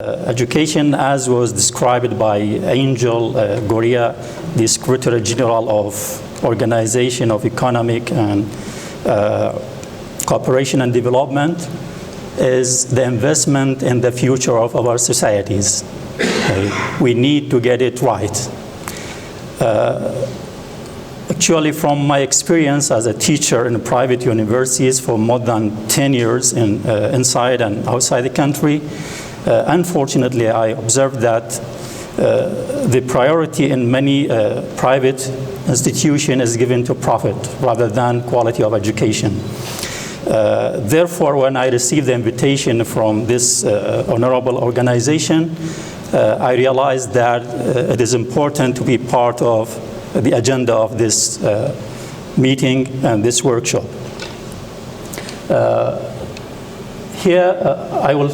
Education, as was described by Angel Gurria, the Secretary General of Organization of Economic and Cooperation and Development, is the investment in the future of our societies. Okay? We need to get it right. Actually, from my experience as a teacher in private universities for more than 10 years inside and outside the country, unfortunately, I observed that the priority in many private institutions is given to profit rather than quality of education. Therefore, when I received the invitation from this honorable organization, I realized that it is important to be part of the agenda of this meeting and this workshop. Here, I will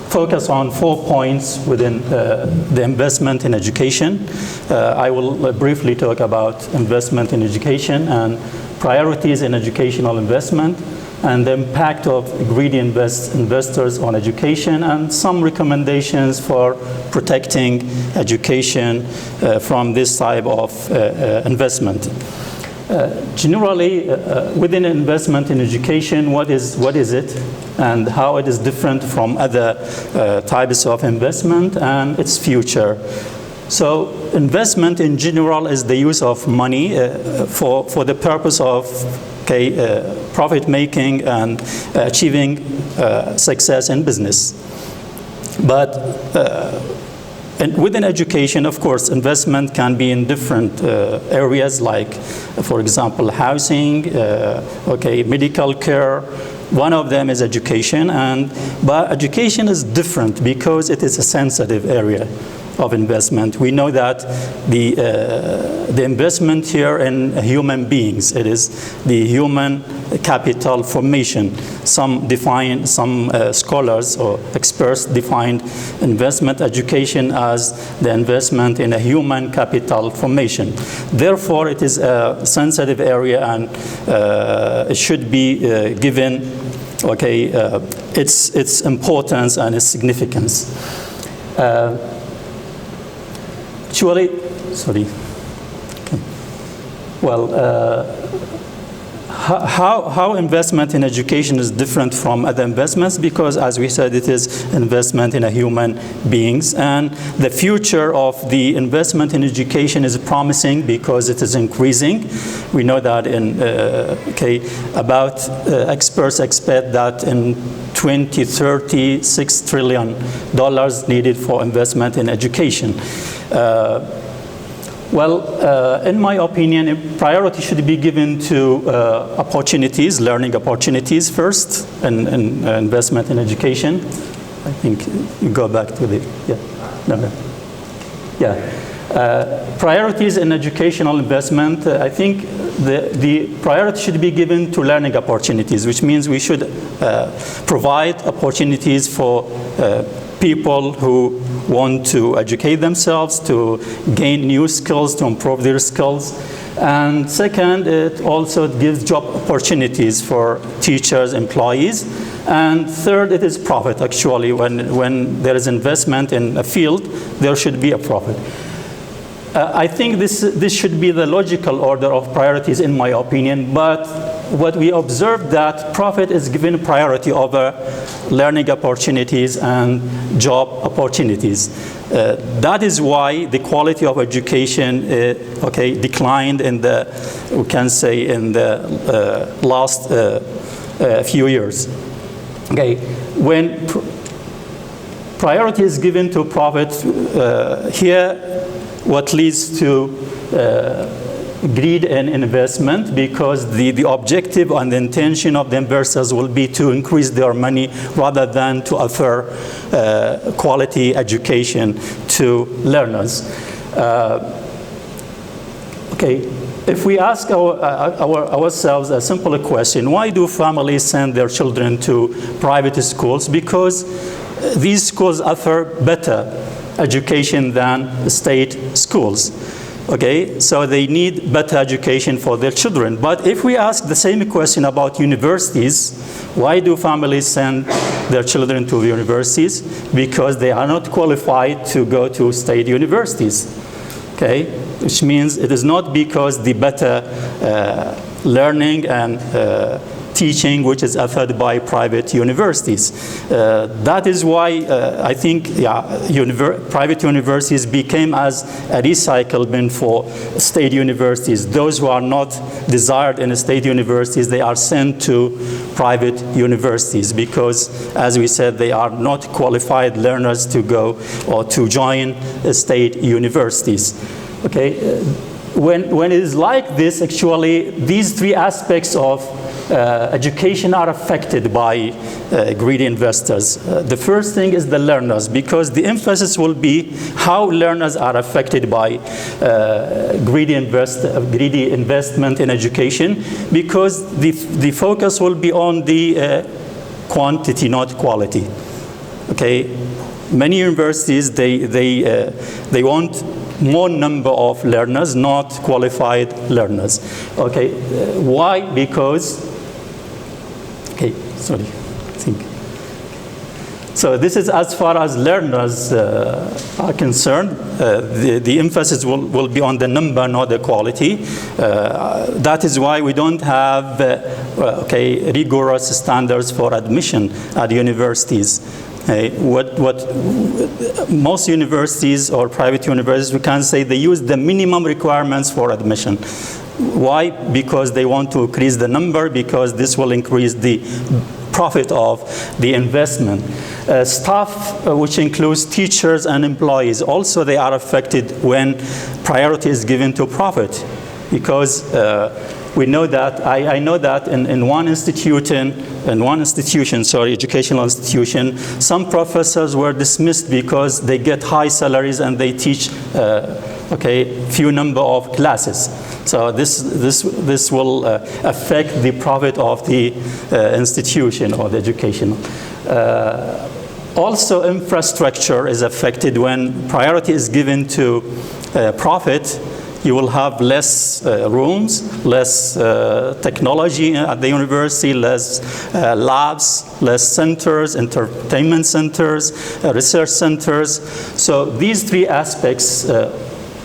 focus on 4 points within the investment in education. I will briefly talk about investment in education and priorities in educational investment, and the impact of greedy investors on education, and some recommendations for protecting education from this type of investment. Generally, within investment in education, what is it and how it is different from other types of investment and its future. So investment in general is the use of money for the purpose of profit making and achieving success in business. But within education, of course, investment can be in different areas, like, for example, housing, medical care. One of them is education, but education is different because it is a sensitive area of investment. We know that the investment here in human beings, it is the human capital formation. Some scholars or experts define investment education as the investment in a human capital formation. Therefore, it is a sensitive area, and it should be given its importance and its significance. Actually, sorry. Okay. Well, how investment in education is different from other investments? Because, as we said, it is investment in a human beings, and the future of the investment in education is promising because it is increasing. We know that experts expect that in 2030, $6 trillion needed for investment in education. In my opinion, priority should be given to opportunities, learning opportunities first, and investment in education. I think you go back to the, priorities in educational investment. I think the priority should be given to learning opportunities, which means we should provide opportunities for people who want to educate themselves, to gain new skills, to improve their skills. And second, it also gives job opportunities for teachers, employees. And third, it is profit. Actually, when there is investment in a field, there should be a profit. I think this should be the logical order of priorities, in my opinion, but what we observe that profit is given priority over learning opportunities and job opportunities. That is why the quality of education declined in the last few years. When priority is given to profit, here what leads to greed and investment, because the objective and the intention of the investors will be to increase their money rather than to offer quality education to learners. If we ask ourselves a simple question, why do families send their children to private schools? Because these schools offer better education than state schools. Okay, so they need better education for their children. But if we ask the same question about universities, why do families send their children to universities? Because they are not qualified to go to state universities. Okay, which means it is not because the better learning and teaching which is offered by private universities. That is why I think private universities became as a recycle bin for state universities. Those who are not desired in state universities, they are sent to private universities because, as we said, they are not qualified learners to go or to join state universities. Okay, when it is like this, actually, these three aspects of education are affected by greedy investors. The first thing is the learners, because the emphasis will be how learners are affected by greedy investment in education, because the focus will be on the quantity, not quality. Okay, many universities they want more number of learners, not qualified learners. Okay, why? Because sorry, I think. So this is as far as learners are concerned. The emphasis will be on the number, not the quality. That is why we don't have rigorous standards for admission at universities. What most universities or private universities, we can say they use the minimum requirements for admission. Why? Because they want to increase the number, because this will increase the profit of the investment. Staff, which includes teachers and employees, also they are affected when priority is given to profit, because we know that, I know that in one institution, educational institution, some professors were dismissed because they get high salaries and they teach few number of classes. So this will affect the profit of the institution or the education. Also, infrastructure is affected when priority is given to profit. You will have less rooms, less technology at the university, less labs, less centers, entertainment centers, research centers. So these three aspects,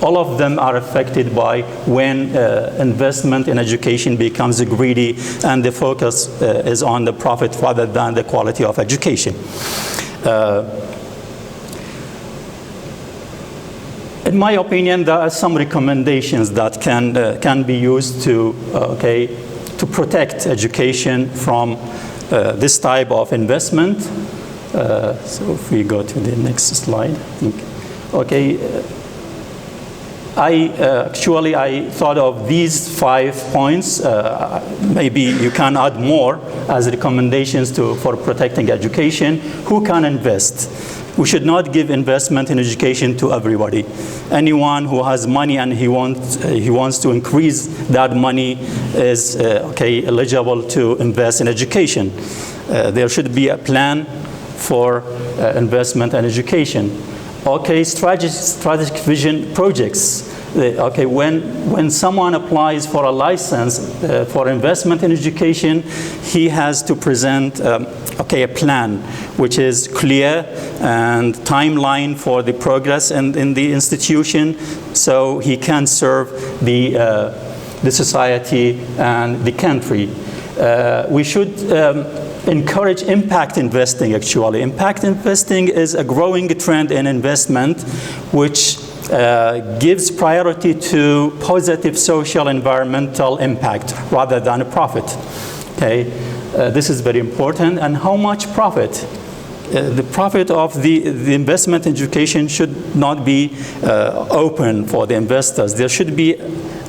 all of them are affected by when investment in education becomes greedy and the focus is on the profit rather than the quality of education. In my opinion, there are some recommendations that can be used to protect education from this type of investment. So if we go to the next slide, I think. I thought of these 5 points. Maybe you can add more as recommendations for protecting education. Who can invest? We should not give investment in education to everybody. Anyone who has money and he wants to increase that money is eligible to invest in education. There should be a plan for investment in education. Strategic vision projects. When someone applies for a license for investment in education, he has to present a plan which is clear and timeline for the progress in the institution, so he can serve the society and the country. We should encourage impact investing, actually. Impact investing is a growing trend in investment which gives priority to positive social environmental impact rather than a profit. This is very important. And how much profit? The profit of the investment in education should not be open for the investors. There should be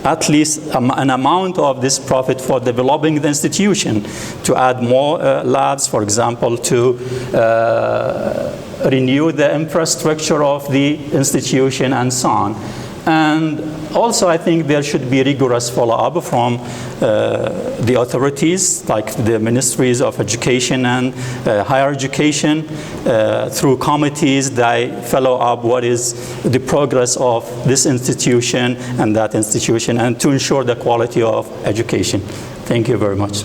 at least an amount of this profit for developing the institution, to add more labs, for example, to renew the infrastructure of the institution and so on. And also, I think there should be rigorous follow-up from the authorities, like the ministries of education and higher education, through committees that follow up what is the progress of this institution and that institution, and to ensure the quality of education. Thank you very much.